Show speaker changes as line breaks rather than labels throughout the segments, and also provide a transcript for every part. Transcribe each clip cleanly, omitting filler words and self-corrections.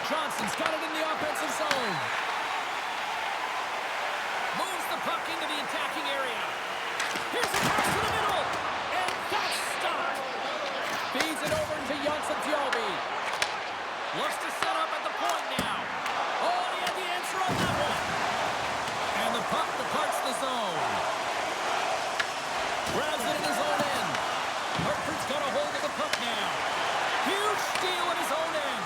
Jonsson's got it in the offensive zone. Moves the puck into the attacking area. Here's the pass to the middle. And that's stopped. Feeds it over to Jonsson Fjallby. Looks to set up at the point now. Oh, he had the answer on that one. And the puck departs the zone. Grabs it in his own end. Hartford's got a hold of the puck now. Huge steal in his own end.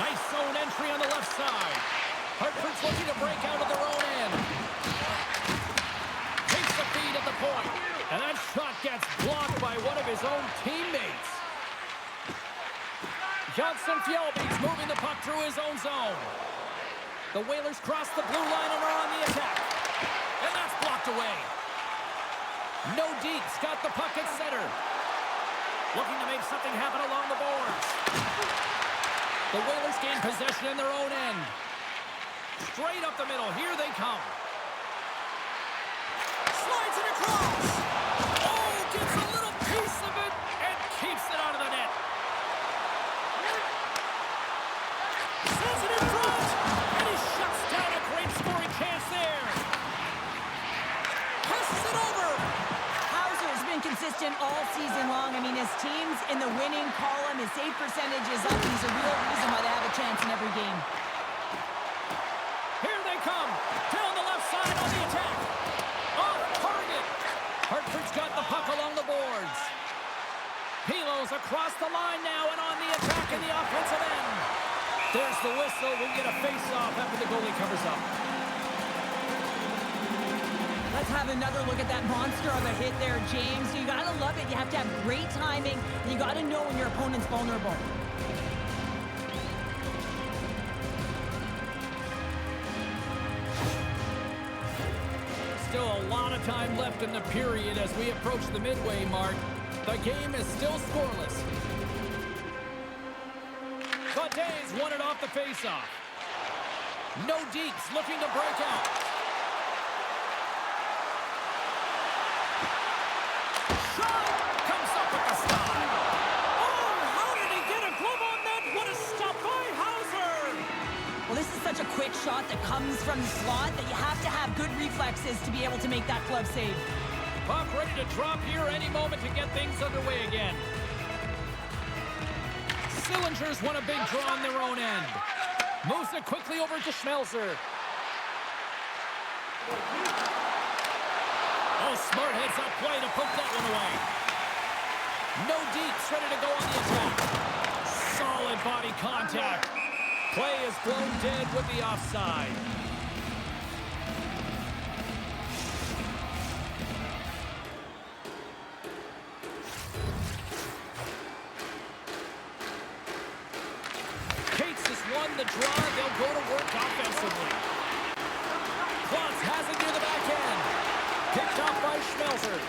Nice zone entry on the left side. Hartford's looking to break out of their own end. Takes the feed at the point. And that shot gets blocked by one of his own teammates. Jonsson Fjallby's moving the puck through his own zone. The Whalers cross the blue line and are on the attack. And that's blocked away. Nordiques got the puck at center. Looking to make something happen along the boards. The Whalers gain possession in their own end. Straight up the middle. Here they come. Slides it across. Oh, gets a little piece of it and keeps it out of the net. Sends it in front. And he shuts down a great scoring chance there. Passes it over.
Hauser's been consistent all season long. I mean, his team's in the winning column. His save percentage is up. He's a real reason why they have a chance in every game.
Here they come. Down the left side on the attack. Off target. Hartford's got the puck along the boards. Pilon's across the line now and on the attack in the offensive end. There's the whistle. We get a face-off after the goalie covers up.
Let's have another look at that monster of a hit there, James. You gotta love it. You have to have great timing. And you gotta know when your opponent's vulnerable.
Still a lot of time left in the period as we approach the midway mark. The game is still scoreless. Cote's won it off the faceoff. Nordiques looking to break out. Shot comes up with the stop. Oh, how did he get a glove on that? What a stop by Hauser!
Well, this is such a quick shot that comes from the slot that you have to have good reflexes to be able to make that glove save.
Puck ready to drop here any moment to get things underway again. Cylinders won a big draw on their own end. Moves it quickly over to Schmelzer. Oh, smart heads-up play to put that one away. Nordiques ready to go on the attack. Solid body contact. Play is blown dead with the offside. The draw, they'll go to work offensively. Klutz has it near the back end. Picked off by Schmelzer.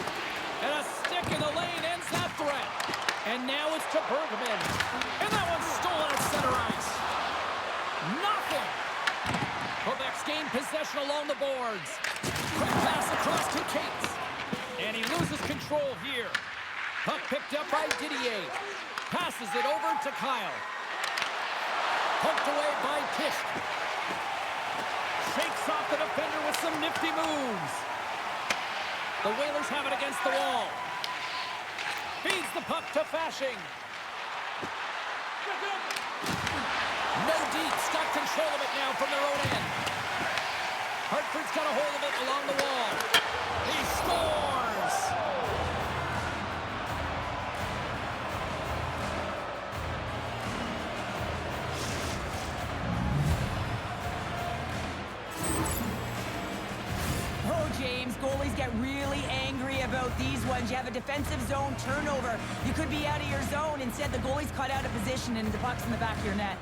And a stick in the lane ends that threat. And now it's to Bergman. And that one's stolen at center ice. Nothing. Quebec's gained possession along the boards. Quick pass across to Cates. And he loses control here. Puck picked up by Didier. Passes it over to Kile. Poked away by Tisch. Shakes off the defender with some nifty moves. The Whalers have it against the wall. Feeds the puck to Fasching. Nordiques got control of it now from their own end. Hartford's got a hold of it along the wall. He scores!
James, goalies get really angry about these ones. You have a defensive zone turnover. You could be out of your zone. Instead, the goalie's caught out of position and the puck's in the back of your net.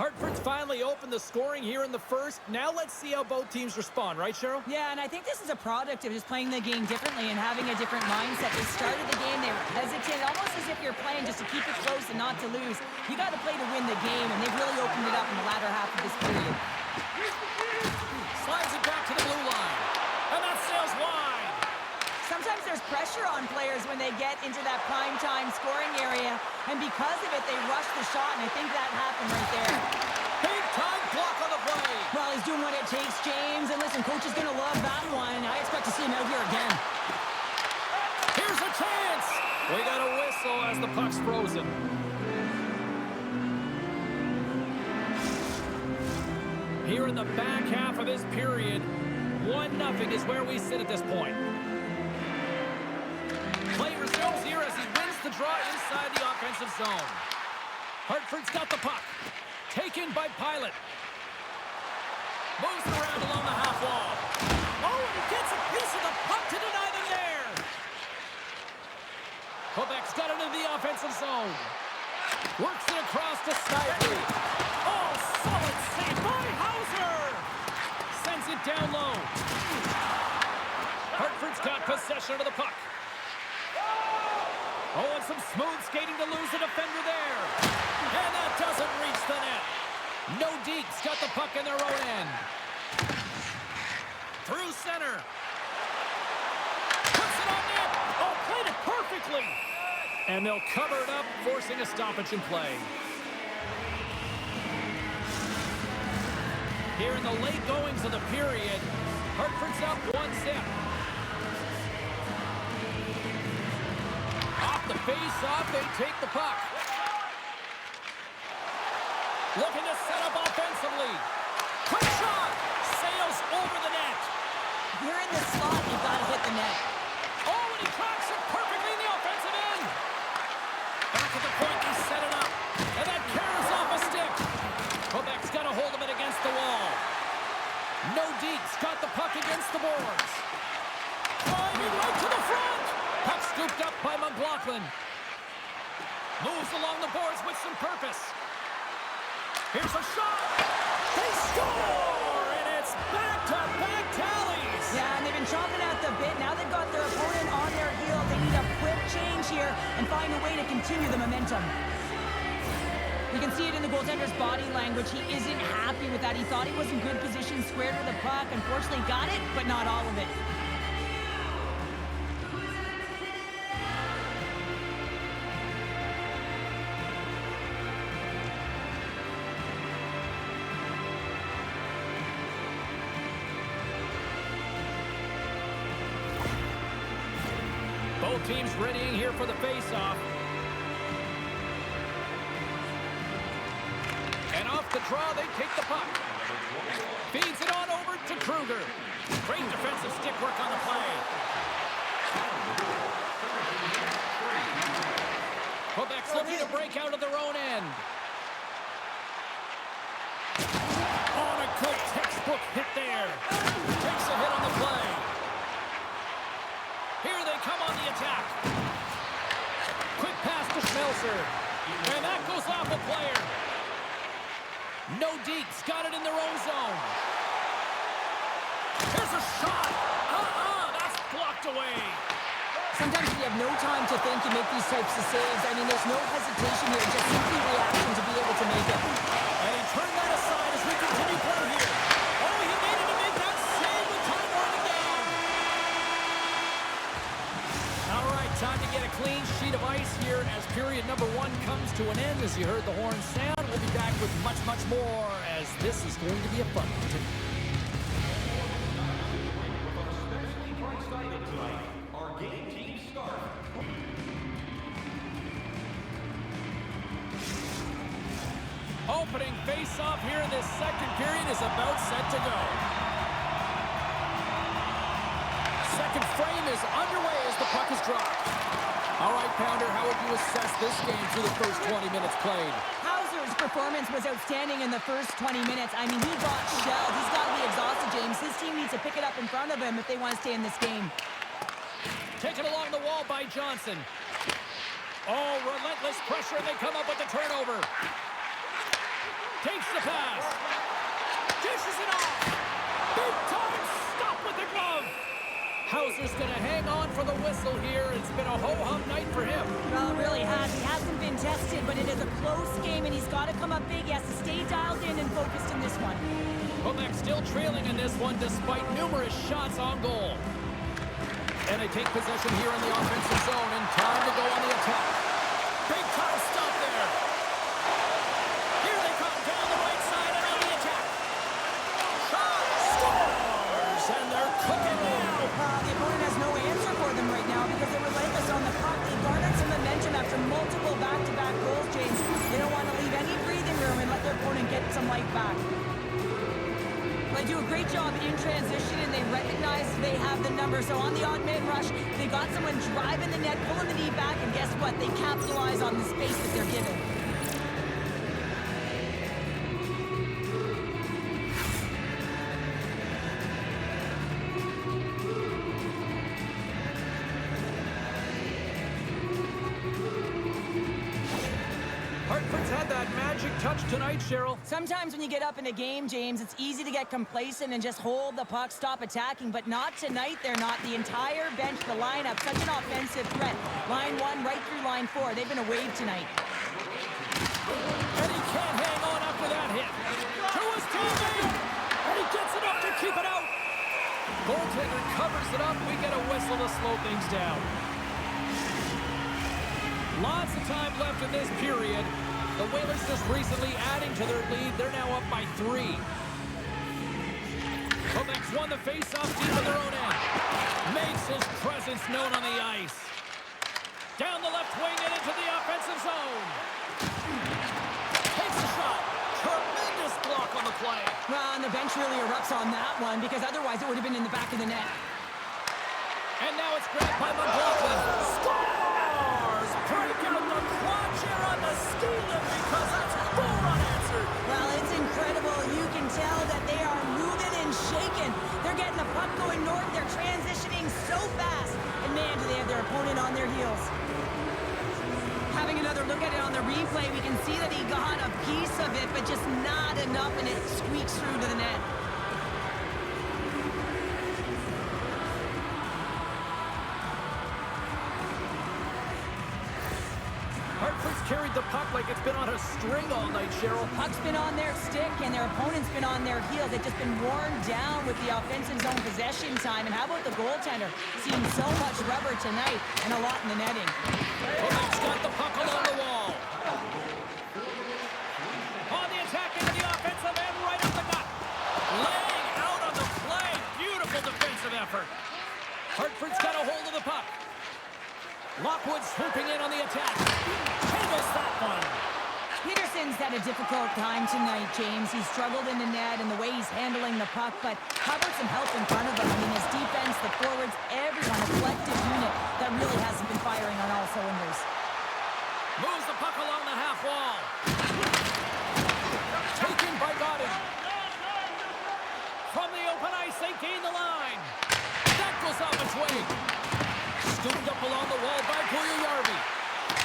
Hartford's finally opened the scoring here in the first. Now let's see how both teams respond, right, Cheryl?
Yeah, and I think this is a product of just playing the game differently and having a different mindset. They started the game, they were hesitant, almost as if you're playing just to keep it close and not to lose. You got to play to win the game, and they've really opened it up in the latter half of this period.
Slides it back to the blue line, and that sails wide.
Sometimes there's pressure on players when they get into that prime time scoring area, and because of it, they rush the shot, and I think that happened right there.
Big time block on the play.
Well, he's doing what it takes, James, and listen, coach is going to love that one. I expect to see him out here again.
Here's a chance. We got a whistle as the puck's frozen. Here in the back half of this period, 1-0 is where we sit at this point. Play resumes here as he wins the draw inside the offensive zone. Hartford's got the puck. Taken by Pilon. Moves around along the half wall. Oh, and he gets a piece of the puck to deny them there. Quebec's got it into the offensive zone. Works it across to Snyder. Oh, solid save by Hauser. Sends it down low. Hartford's got possession of the puck. Oh, and some smooth skating to lose the defender there. And that doesn't reach the net. Nordiques got the puck in their own end. Through center. Puts it on net. Oh, played it perfectly. And they'll cover it up, forcing a stoppage in play. Here in the late goings of the period, Hartford's up 1-0. Off the face-off, they take the puck. Looking to set up offensively. Quick shot! Sails over the net.
If you're in the slot, you've got to hit the net.
Oh, and he tracks it perfectly in the offensive end. Back at the point, he set it up. And that carries off a stick. Quebec's got a hold of it against the wall. Nordiques got the puck against the boards. Driving right to the front. Puck scooped up by McLaughlin. Moves along the boards with some purpose. Here's a shot. They score! And it's back-to-back tallies.
Yeah, and they've been chomping at the bit. Now they've got their opponent on their heels. They need a quick change here and find a way to continue the momentum. You can see it in the goaltender's body language. He isn't happy with that. He thought he was in good position, squared to the puck. Unfortunately, got it, but not all of it.
Both teams readying here for the face-off. And off the draw, they take the puck. Feeds it on over to Kruger. Great defensive stick work on the play. Quebec's looking to break out of their own end. On a good textbook hit there. Takes a hit on the play. Here they come on the attack. Quick pass to Schmelzer. And that goes off a player. Nordiques got it in their own zone. Here's a shot. That's blocked away.
Sometimes you have no time to think and make these types of saves. I mean, there's no hesitation here, just simply reaction to be able to make it.
And he turned that aside as we continue play here. Oh, he made it to make that save with time on the game. All right, time to get a clean sheet of ice here as period number 1 comes to an end. As you heard the horn sound, we'll be back with much, much more as this is going to be a fun one. Opening face-off here in this second period is about set to go. Second frame is underway as the puck is dropped. All right, Pounder, how would you assess this game through the first 20 minutes played?
Hauser's performance was outstanding in the first 20 minutes. I mean, he got shelled. He's got to be exhausted, James. His team needs to pick it up in front of him if they want to stay in this game.
Taken along the wall by Jonsson. Oh, relentless pressure, and they come up with the turnover. Takes the pass. Dishes it off. Big time stop with the glove. Hauser's going to hang on for the whistle here. It's been a ho-hum night for him.
Well, it really has. He hasn't been tested, but it is a close game, and he's got to come up big. He has to stay dialed in and focused in this one.
Quebec still trailing in this one despite numerous shots on goal. And they take possession here in the offensive zone, and time to go on the attack. Big time stop there. Here they come down the right side and on the attack. Shot scores, and they're cooking now.
The opponent has no answer for them right now because they're relentless on the puck. They garnered some momentum after multiple back-to-back goals, James. They don't want to leave any breathing room and let their opponent get some life back. They do a great job in transition, and they recognize they have the number. So on the odd man rush, they got someone driving the net, pulling the knee back, and guess what? They capitalize on the space that they're given.
Hartford's had that magic touch tonight, Cheryl.
Sometimes when you get up in a game, James, it's easy to get complacent and just hold the puck, stop attacking, but not tonight. They're not. The entire bench, the lineup, such an offensive threat. Line 1 right through line 4. They've been a wave tonight.
And he can't hang on after that hit. To his teammate, and he gets enough to keep it out. Goaltender covers it up. We get a whistle to slow things down. Lots of time left in this period. The Whalers just recently adding to their lead. They're now up by 3. Quebec's won the face-off deep in their own end. Makes his presence known on the ice. Down the left wing and into the offensive zone. Takes a shot. Tremendous block on the play.
Well, and the bench really erupts on that one because otherwise it would have been in the back of the net.
And now it's grabbed by McLaughlin. Scores! Breaking the clutch here on the stealing because that's 4 unanswered.
Well, it's incredible. You can tell that they are moving and shaking. They're getting the puck going north. They're transitioning so fast. And man, do they have their opponent on their heels. Having another look at it on the replay, we can see that he got a piece of it, but just not enough, and it squeaks through to the net.
Hartford's carried the puck like it's been on a string all night, Cheryl.
Puck's been on their stick, and their opponent's been on their heels. They've just been worn down with the offensive zone possession time. And how about the goaltender? Seeing so much rubber tonight and a lot in the netting.
Quebec's got the puck along the wall. On the attack into the offensive end, right up the gut. Laying out on the play. Beautiful defensive effort. Hartford's got a hold of the puck. Lockwood swooping in on the attack. Handles that one.
Peterson's had a difficult time tonight, James. He's struggled in the net and the way he's handling the puck, but how about some help in front of him? I mean, his defense, the forwards, everyone, a collective unit that really hasn't been firing on all cylinders.
Moves the puck along the half wall. Taken by Goddard. From the open ice, they gain the line. That goes off its way. Scooped up along the wall by Fjallby.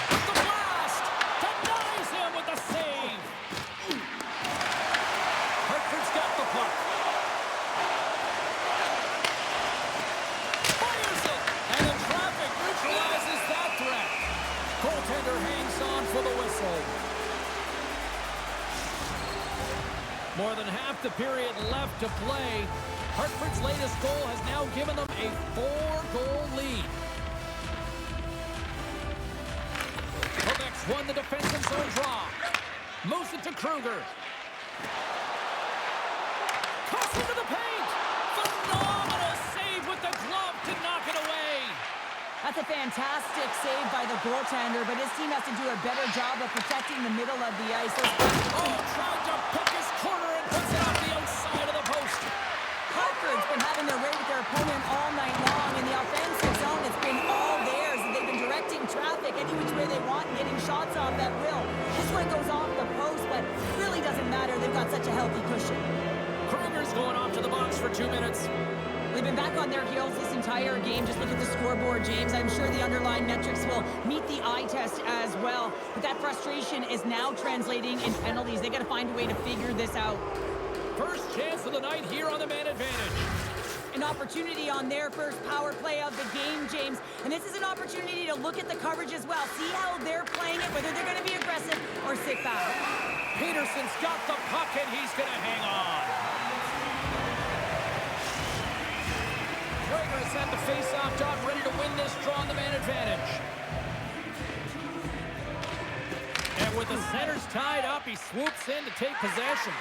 The blast denies him with the save. Hartford's got the puck. Fires it, and the traffic neutralizes that threat. Goaltender hangs on for the whistle. More than half the period left to play. Hartford's latest goal has now given them a 4-goal lead. Quebec's won the defensive zone draw. Moves it to Kruger. Cuts into the paint. Phenomenal save with the glove to knock it away.
That's a fantastic save by the goaltender, but his team has to do a better job of protecting the middle of the ice.
Tried to pick his corner and puts it off the outside of the post.
Hartford's been having their way with their opponent all night long. In the offensive zone, it's been all theirs. And they've been directing traffic any which way they want and getting shots off at will. This one goes off the post, but it really doesn't matter. They've got such a healthy cushion.
Kruger's going off to the box for 2 minutes.
They've been back on their heels this entire game. Just look at the scoreboard, James. I'm sure the underlying metrics will meet the eye test as well. But that frustration is now translating in penalties. They got to find a way to figure this out.
First chance of the night here on the man advantage.
An opportunity on their first power play of the game, James. And this is an opportunity to look at the coverage as well. See how they're playing it, whether they're going to be aggressive or sit back.
Peterson's got the puck, and he's going to hang on. Gregor is at the face-off dot, ready to win this draw on the man advantage. And with the centers tied up, he swoops in to take possession.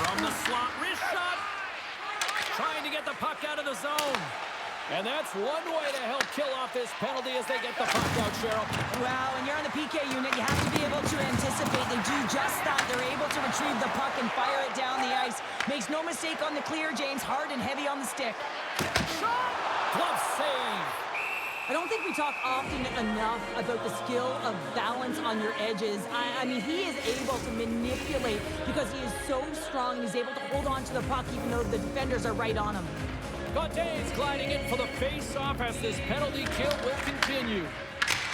From the slot, wrist shot. Trying to get the puck out of the zone. And that's one way to help kill off this penalty as they get the puck out, Cheryl.
Well, when you're on the PK unit, you have to be able to anticipate. They do just that. They're able to retrieve the puck and fire it down the ice. Makes no mistake on the clear, James. Hard and heavy on the stick.
Shot! Glove save.
I don't think we talk often enough about the skill of balance on your edges. I mean, he is able to manipulate because he is so strong and he's able to hold on to the puck even though the defenders are right on him.
Gautier's gliding in for the face-off as this penalty kill will continue.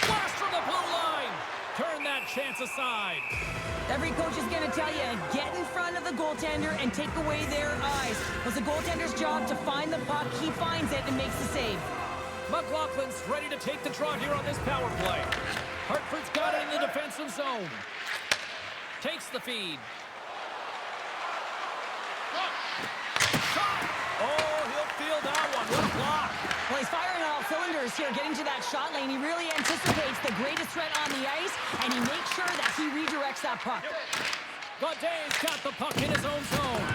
Blast from the blue line. Turn that chance aside.
Every coach is going to tell you, get in front of the goaltender and take away their eyes. It's the goaltender's job to find the puck. He finds it and makes the save.
McLaughlin's ready to take the draw here on this power play. Hartford's got it in the defensive zone. Takes the feed. Shot! Oh, he'll feel that one. What a block.
Well, he's firing on all cylinders here, getting to that shot lane. He really anticipates the greatest threat on the ice, and he makes sure that he redirects that puck.
Gautier's got the puck in his own zone.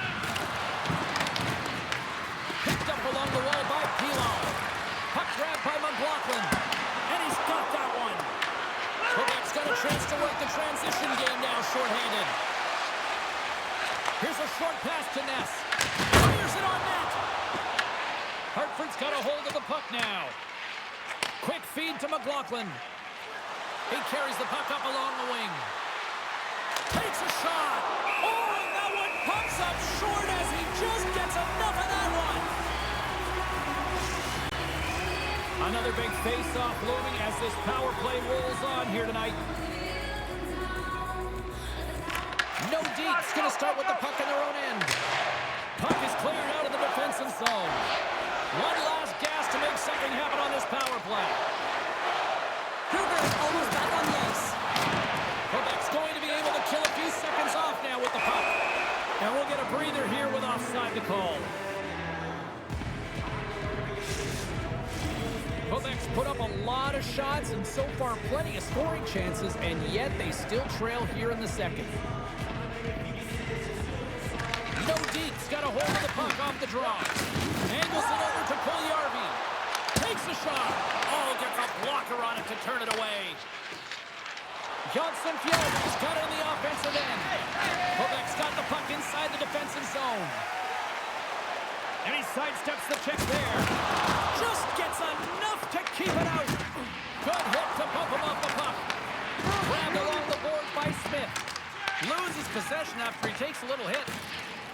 Picked up along the wall by Pilon. Puck grabbed by McLaughlin. And he's got that one. Quebec's got a chance to work the transition game now, shorthanded. Here's a short pass to Ness. Fires it on net. Hartford's got a hold of the puck now. Quick feed to McLaughlin. He carries the puck up along the wing. Takes a shot. Oh, and that one pumps up short as he just gets enough of that one. Another big face-off looming as this power play rolls on here tonight. No Deeks going to start with the puck in their own end. Puck is cleared out of the defensive zone. One last gas to make something happen on this power play.
Kruger is almost back on the ice.
Quebec's going to be able to kill a few seconds off now with the puck. And we'll get a breather here with offside to call. Quebec's put up a lot of shots and so far plenty of scoring chances, and yet they still trail here in the second. No Deeks got a hold of the puck off the draw. Angles it over to Fjallby. Takes a shot. Oh, gets a blocker on it to turn it away. Jonsson Fjallby's got it in the offensive end. Quebec's got the puck inside the defensive zone. And he sidesteps the check there. Just gets enough to keep it out. Good hit to bump him off the puck. Grabbed along the board by Smith. Loses possession after he takes a little hit.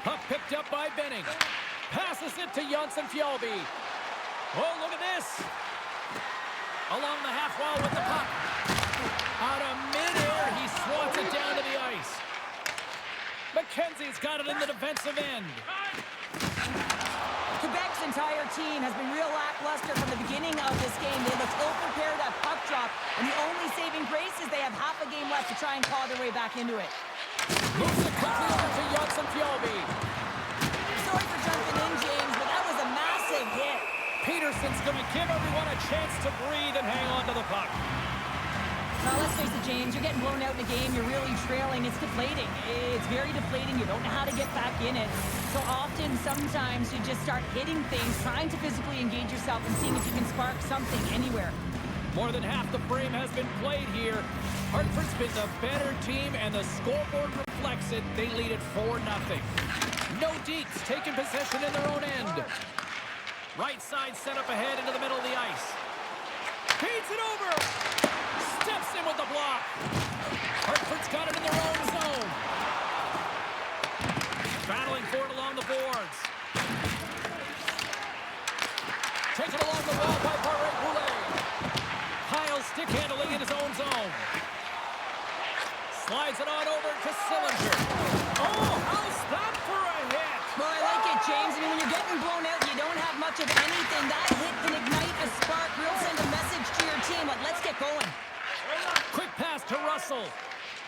Puck picked up by Benning. Passes it to Jonsson Fjallby. Oh, look at this. Along the half wall with the puck. Out of midair, he swats it down to the ice. McKenzie's got it in the defensive end.
Quebec's entire team has been real lackluster from the beginning of this game. They looked ill-prepared at puck drop, and the only saving grace is they have half a game left to try and claw their way back into it.
Moves it quickly over to Jonsson Fjallby.
Sorry for jumping in, James, but that was a massive hit.
Peterson's going to give everyone a chance to breathe and hang on to the puck.
Now, let's face it, James, you're getting blown out in the game. You're really trailing. It's deflating. It's very deflating. You don't know how to get back in it. So often, sometimes, you just start hitting things, trying to physically engage yourself and seeing if you can spark something anywhere.
More than half the frame has been played here. Hartford's been the better team, and the scoreboard reflects it. They lead it 4-0. No Deeks taking possession in their own end. Right side set up ahead into the middle of the ice. Feeds it over. Steps in with the block. Hartford's got it in their own zone. Battling for it along the boards.
get going.
Quick pass to Russell.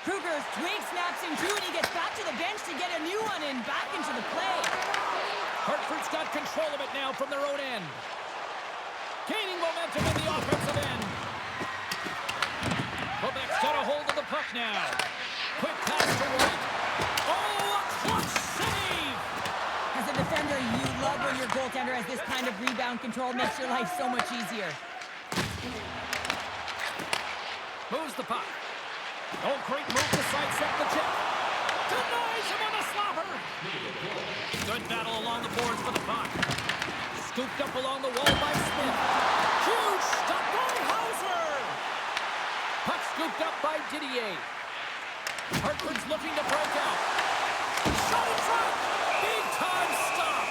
Kruger's twig snaps in two, and he gets back to the bench to get a new one and back into the play.
Hartford's got control of it now from their own end. Gaining momentum in the offensive end. Quebec's got a hold of the puck now. Quick pass to White. Oh, a clutch save!
As a defender, you love when your goaltender has this kind of rebound control. Makes your life so much easier.
Moves the puck. Oh, great move to sidestep the chip. Denies him on a slapper. Good battle along the boards for the puck. Scooped up along the wall by Smith. Huge stop by Hauser. Puck scooped up by Didier. Hartford's looking to break out. Shot in front. Big time stop.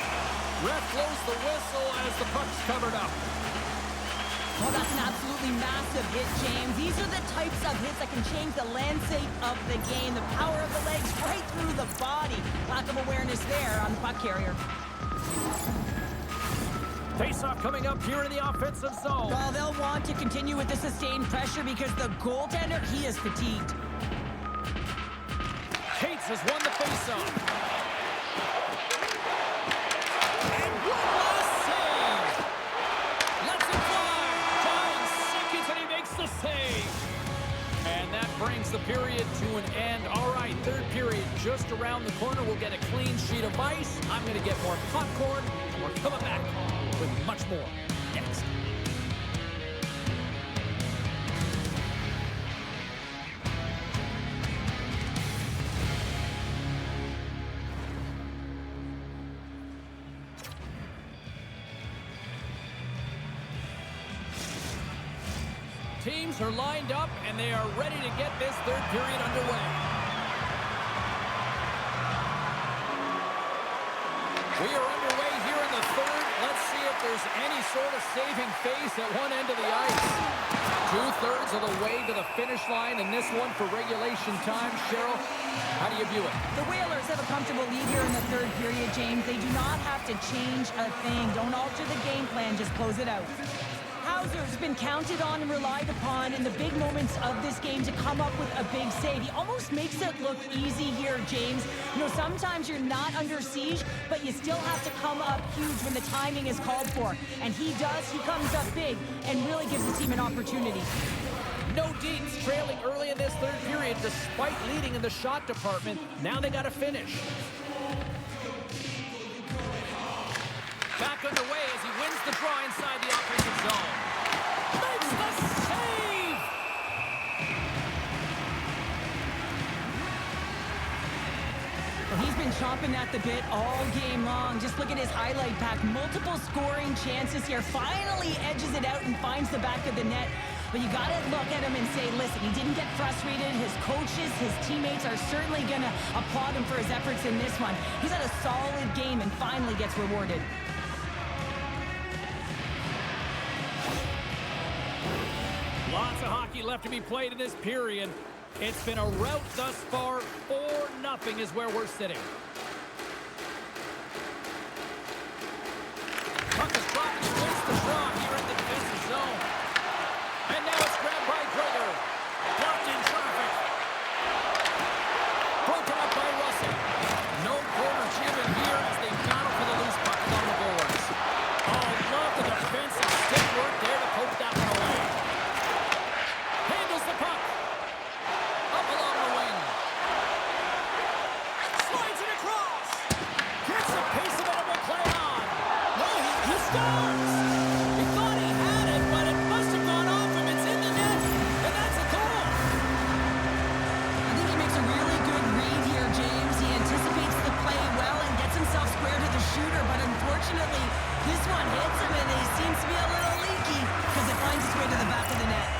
Ref blows the whistle as the puck's covered up.
Well, that's an absolutely massive hit, James. These are the types of hits that can change the landscape of the game. The power of the legs right through the body. Lack of awareness there on the puck carrier.
Face-off coming up here in the offensive zone.
Well, they'll want to continue with the sustained pressure because the goaltender, he is fatigued.
Cates has won the face-off. And one last save. Lets it fly. Giant seconds and he makes the save. And that brings the period to an end. All right, third period just around the corner. We'll get a clean sheet of ice. I'm going to get more popcorn. And we're coming back with much more next. Teams are lined up, and they are ready to get this third period underway. We are underway here in the third. Let's see if there's any sort of saving face at one end of the ice. 2/3 of the way to the finish line, and this one for regulation time. Cheryl, how do you view it?
The Whalers have a comfortable lead here in the third period, James. They do not have to change a thing. Don't alter the game plan, just close it out. Hauser's been counted on and relied upon in the big moments of this game to come up with a big save. He almost makes it look easy here, James. You know, sometimes you're not under siege, but you still have to come up huge when the timing is called for. And he does. He comes up big and really gives the team an opportunity.
No Deets trailing early in this third period despite leading in the shot department. Now they got to finish. Back underway as he wins the draw inside the offensive zone. Makes the save!
Well, he's been chomping at the bit all game long. Just look at his highlight pack. Multiple scoring chances here. Finally edges it out and finds the back of the net. But you got to look at him and say, listen, he didn't get frustrated. His coaches, his teammates are certainly going to applaud him for his efforts in this one. He's had a solid game and finally gets rewarded.
Lots of hockey left to be played in this period. It's been a rout thus far. 4-0 is where we're sitting. Puck is dropped and wins the draw here in the defensive zone. And now it's grabbed by Gregor. Blocked in traffic. Broken up by Russell. No corner given here as they battle for the loose puck along the boards. Oh, love the defensive stick work there to poke that one away. Handles the puck. Up along the wing. Slides it across. Gets a piece of it and will play on. No, he scores. He thought he had it, but it must have gone off him. It's in the net, and that's a goal.
I think he makes a really good read here, James. He anticipates the play well and gets himself square to the shooter, but unfortunately, this one hits him and he seems to be a little leaky because it finds its way to the back of the net.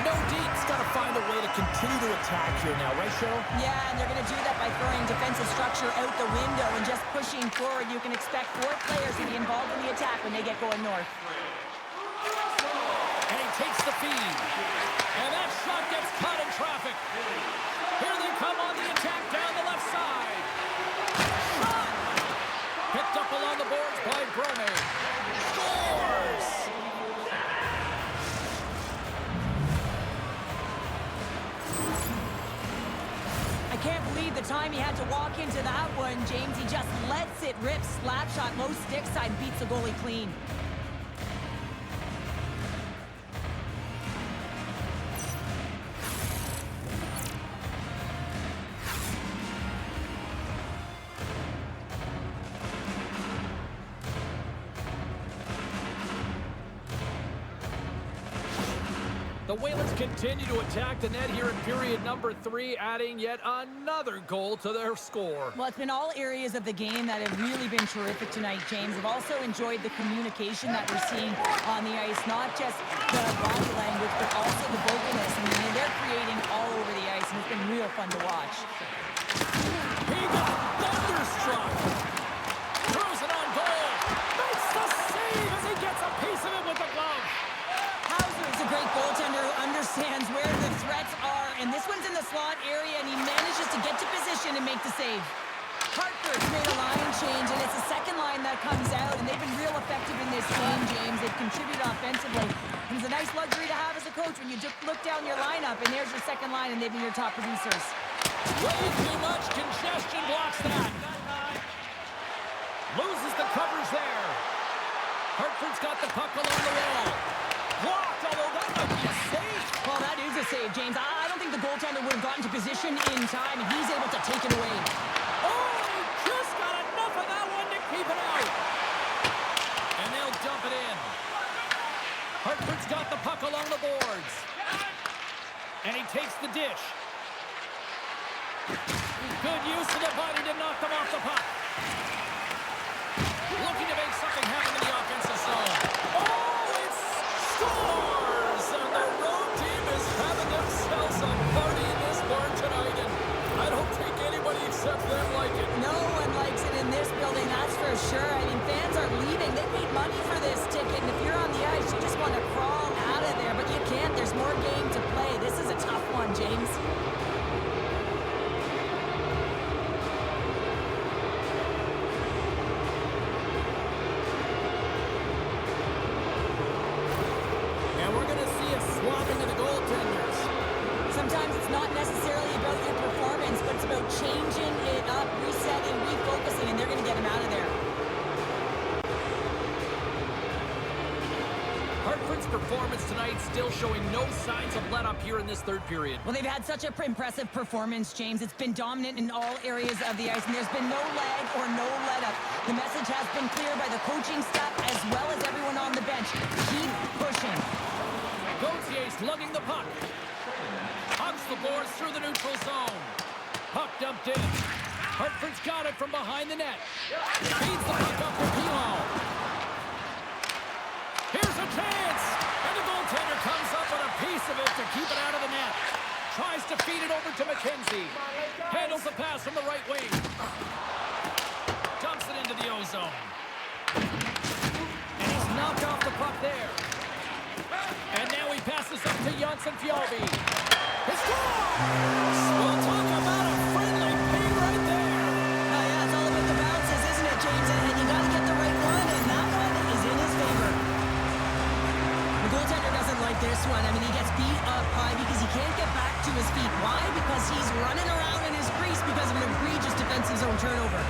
No Deets got to find a way to continue to attack here now, right, Cheryl?
Yeah, and they're going to do that by throwing defensive structure out the window and just pushing forward. You can expect 4 players to be involved in the attack when they get going north.
And he takes the feed. And that shot gets caught in traffic.
can't believe the time he had to walk into that one, James. He just lets it rip. Slap shot, low stick side, beats the goalie clean.
The Whalers continue to attack the net here in period number 3, adding yet another goal to their score.
Well, it's been all areas of the game that have really been terrific tonight, James. I've also enjoyed the communication that we're seeing on the ice, not just the body language, but also the vocalness. I mean, they're creating all over the ice, and it's been real fun to watch.
He got thunderstruck. Throws it on goal. Makes the save as he gets a piece of it with the glove.
He's a great goaltender who understands where the threats are, and this one's in the slot area, and he manages to get to position and make the save. Hartford's made a line change, and it's the second line that comes out, and they've been real effective in this game, James. They've contributed offensively, and it's a nice luxury to have as a coach when you just look down your lineup, and there's your second line, and they've been your top producers.
Way too much congestion blocks that. Loses the coverage there. Hartford's got the puck along the wall. Blocked, although that might be a save.
Well, that is a save, James. I don't think the goaltender would have gotten to position in time, and he's able to take it away.
Oh, he just got enough of that one to keep it out. And they'll dump it in. Hartford's got the puck along the boards. And he takes the dish. Good use of the body to knock them off the puck. Looking to make something happen in the offensive zone. Oh, it's scores! And the road team is having themselves a party in this barn tonight. And I don't think anybody except them like it.
No one likes it in this building, that's for sure. I mean, fans are leaving. They paid money for this ticket, and if you're on the ice, you just want to crawl out of there. But you can't. There's more game to play. This is a tough one, James. Sometimes it's not necessarily about your performance, but it's about changing it up, resetting, refocusing, and they're going to get him out of there.
Hartford's performance tonight still showing no signs of let-up here in this third period.
Well, they've had such an impressive performance, James. It's been dominant in all areas of the ice, and there's been no lag or no let-up. The message has been clear by the coaching staff as well as everyone on the bench. Keep pushing.
Gautier's lugging the puck. Hugs the boards through the neutral zone. Puck dumped in. Hartford's got it from behind the net. Feeds the puck up to Pilon. Here's a chance! And the goaltender comes up with a piece of it to keep it out of the net. Tries to feed it over to McKenzie. Handles the pass from the right wing. Dumps it into the O-zone. And he's knocked off the puck there. And now he passes up to Jonsson Fjallby. He scores! We'll talk about a friendly ping right there.
Oh, yeah, it's all about the bounces, isn't it, James? And you got to get the right one, and that one is in his favor. The goaltender doesn't like this one. I mean, he gets beat up high because he can't get back to his feet. Why? Because he's running around in his crease because of an egregious defensive zone turnover.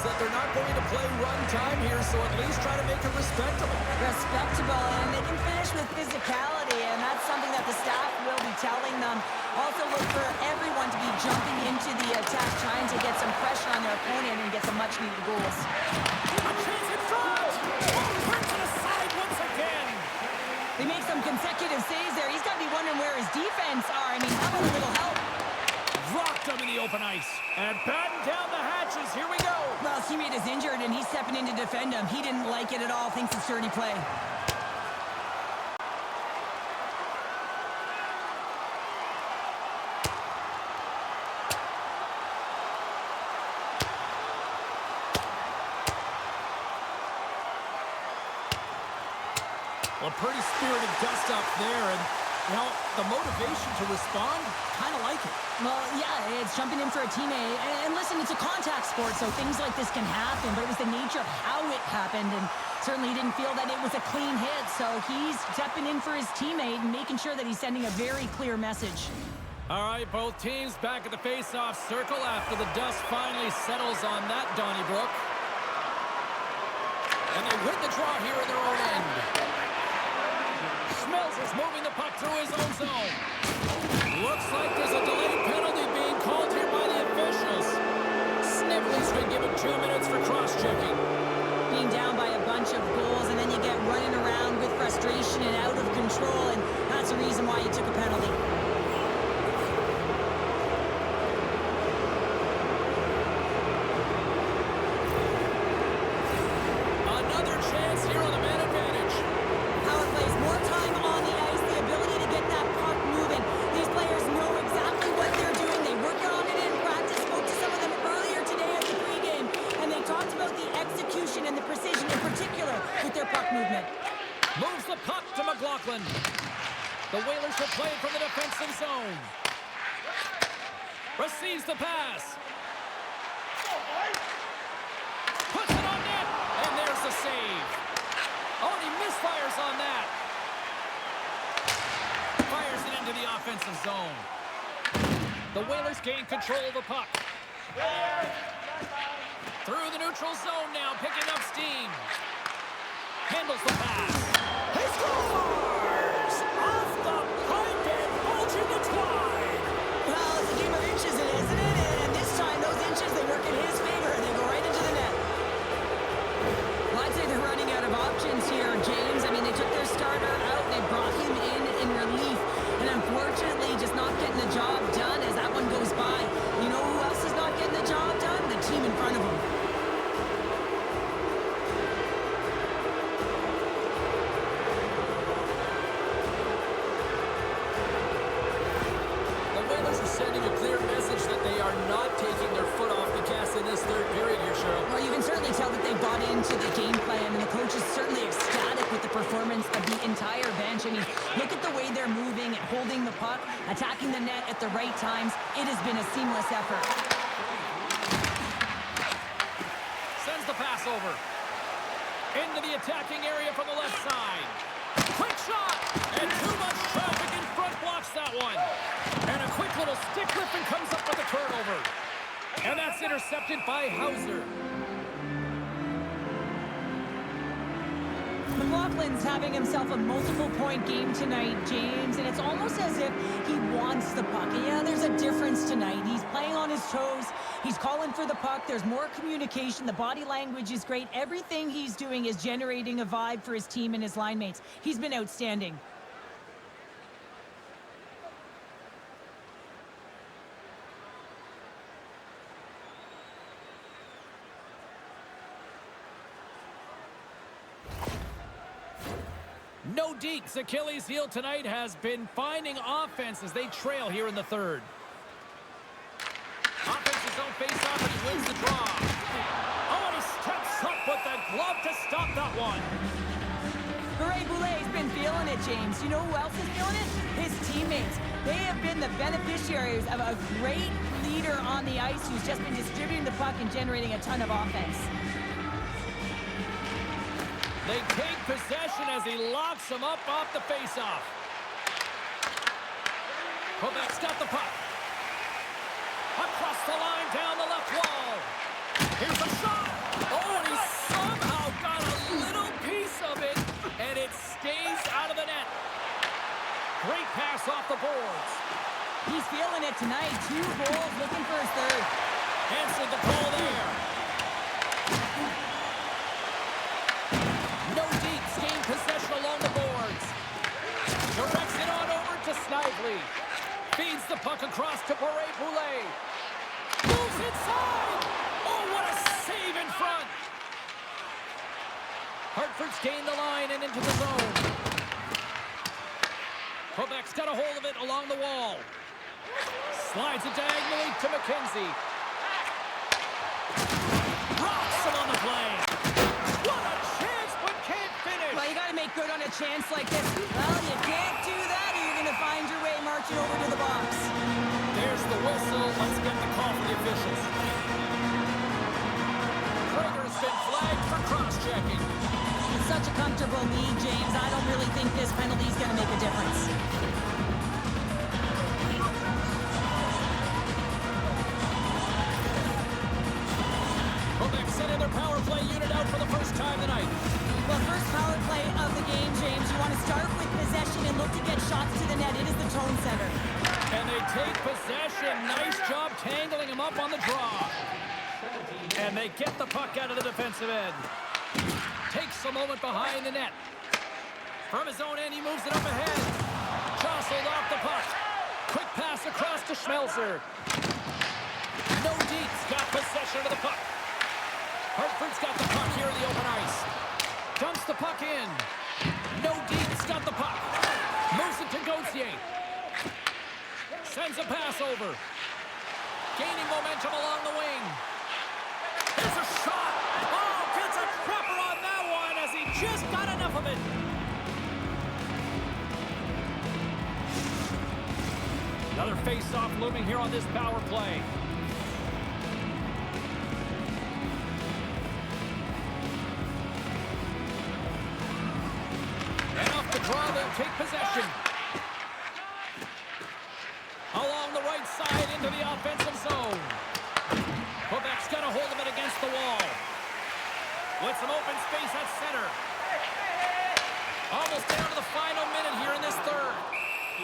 That they're not going to play run time here, so at least try to make it respectable.
Respectable, and they can finish with physicality, and that's something that the staff will be telling them. Also look for everyone to be jumping into the attack, trying to get some pressure on their opponent and get some much-needed goals.
A chance in front! Turns to the side once again!
They make some consecutive saves there. He's got to be wondering where his defense are. I mean, how about a little help?
Rocked him in the open ice. And batten down the hatches. Here we go.
Well, teammate is injured, and he's stepping in to defend him. He didn't like it at all. Thinks it's dirty play.
Well, pretty spirited dust up there, and You know, the motivation to respond, kind of like it.
Well, yeah, it's jumping in for a teammate. And listen, it's a contact sport, so things like this can happen, but it was the nature of how it happened, and certainly he didn't feel that it was a clean hit, so he's stepping in for his teammate and making sure that he's sending a very clear message.
All right, both teams back at the face-off circle after the dust finally settles on that Donnybrook. And they win the draw here in their own end. Schmelzer's moving the puck through his own zone. Looks like there's a delayed penalty being called here by the officials. Snively's been given 2 minutes for cross-checking.
Being down by a bunch of goals, and then you get running around with frustration and out of control, and that's the reason why you took a penalty.
Another chance here on the man advantage.
Power plays, more time on the ice, the ability to get that puck moving. These players know exactly what they're doing. They work on it in practice. Spoke to some of them earlier today at the pregame, and they talked about the execution and the precision in particular with their puck movement.
Moves the puck to McLaughlin. The Whalers will play it from the defensive zone. Receives the pass. Puts it on net, and there's the save. Oh, and he misfires on that. Fires it into the offensive zone. The Whalers gain control of the puck. Through the neutral zone now, picking up steam. Handles the pass. He scores! Off the pipe and bulging the twine.
Well, it's a game of inches, isn't it? And this time, those inches, they work in his favor, and they go right into the net. Well, I'd say they're running out of options here, James. I mean, they took their starter out, they brought him in relief, and unfortunately, just not getting the job done as that one goes by. You know who else is not getting the job done? The team in front of him.
Sending a clear message that they are not taking their foot off the gas in this third period here, Cheryl.
Well, you can certainly tell that they bought into the game plan, and the coach is certainly ecstatic with the performance of the entire bench. I mean, look at the way they're moving and holding the puck, attacking the net at the right times. It has been a seamless effort.
Sends the pass over. Into the attacking area from the left side. Quick shot! And too much traffic in front blocks that one. And a quick little stick lift and comes up with a turnover. And that's intercepted by Hauser.
McLaughlin's having himself a multiple-point game tonight, James, and it's almost as if he wants the puck. Yeah, there's a difference tonight. He's playing on his toes. He's calling for the puck. There's more communication. The body language is great. Everything he's doing is generating a vibe for his team and his line mates. He's been outstanding.
Nordiques' Achilles heel tonight has been finding offense as they trail here in the third. Offense's own face-off, and he wins the draw. Oh, and he steps up with the glove to stop that one.
Boulet's been feeling it, James. You know who else is feeling it? His teammates. They have been the beneficiaries of a great leader on the ice who's just been distributing the puck and generating a ton of offense.
They take possession as he locks him up off the face-off. Quebec's got the puck. Across the line, down the left wall. Here's a shot. Oh, and he somehow got a little piece of it, and it stays out of the net. Great pass off the boards.
He's feeling it tonight. 2 goals, looking for his third.
Answered the call there. Nordiques gain possession along the boards. Directs it on over to Snively. Feeds the puck across to Boulet. Moves inside. Oh, what a save in front. Hartford's gained the line and into the zone. Quebec's got a hold of it along the wall. Slides it diagonally to McKenzie. Rocks him on the play. What a chance, but can't finish.
Well, you got to make good on a chance like this. Well, you can't do that, or you're going to find it over to the box.
There's the whistle. Let's get the call from the officials. Gregor's been flagged for cross-checking.
It's such a comfortable lead, James. I don't really think this penalty is going to make a difference.
Quebec sending their power play unit out for the first time tonight.
Well, first power play of the game, James. You want to start with possession and look to get shots to the net. It is the tone setter.
And they take possession. Nice job tangling him up on the draw. And they get the puck out of the defensive end. Takes a moment behind the net. From his own end, he moves it up ahead. Jostled off the puck. Quick pass across to Schmelzer. No Deets got possession of the puck. Hartford's got the puck here in the open ice. Dumps the puck in. No Deets got the puck. Moves it to Gauthier. Sends a pass over. Gaining momentum along the wing. There's a shot. Oh, gets a cropper on that one as he just got enough of it. Another face-off looming here on this power play. And off the draw, they'll take possession. Along the right side into the offensive zone. Quebec's got a hold of it against the wall. With some open space at center. Almost down to the final minute here in this third.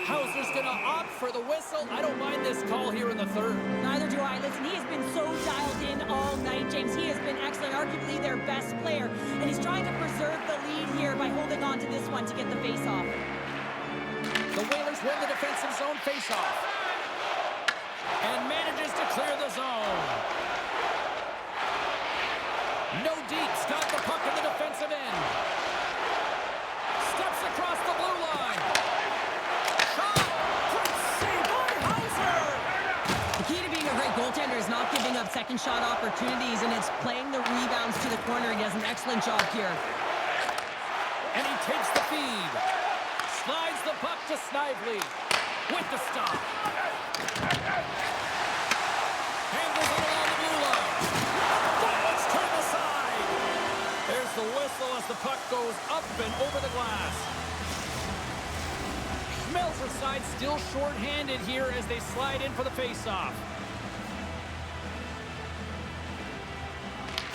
Hauser's going to opt for the whistle. I don't mind this call here in the third.
Neither do I. Listen, he has been so dialed in all night, James. He has been excellent, arguably their best player. And he's trying to preserve the lead here by holding on to this one to get the face-off.
The Whalers win the defensive zone face-off. And manages to clear the zone. No Deets got the puck in the defensive end. Steps across the blue line. Shot! Great save by Hauser!
The key to being a great goaltender is not giving up second shot opportunities, and it's playing the rebounds to the corner. He does an excellent job here.
And he takes the feed. Slides the puck to Snively. With the stop. Handles it along the blue line. That one's turned aside. There's the whistle as the puck goes up and over the glass. Schmelzer side still short-handed here as they slide in for the face-off.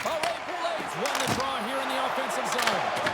All right, Bulldogs won the draw here in the offensive zone.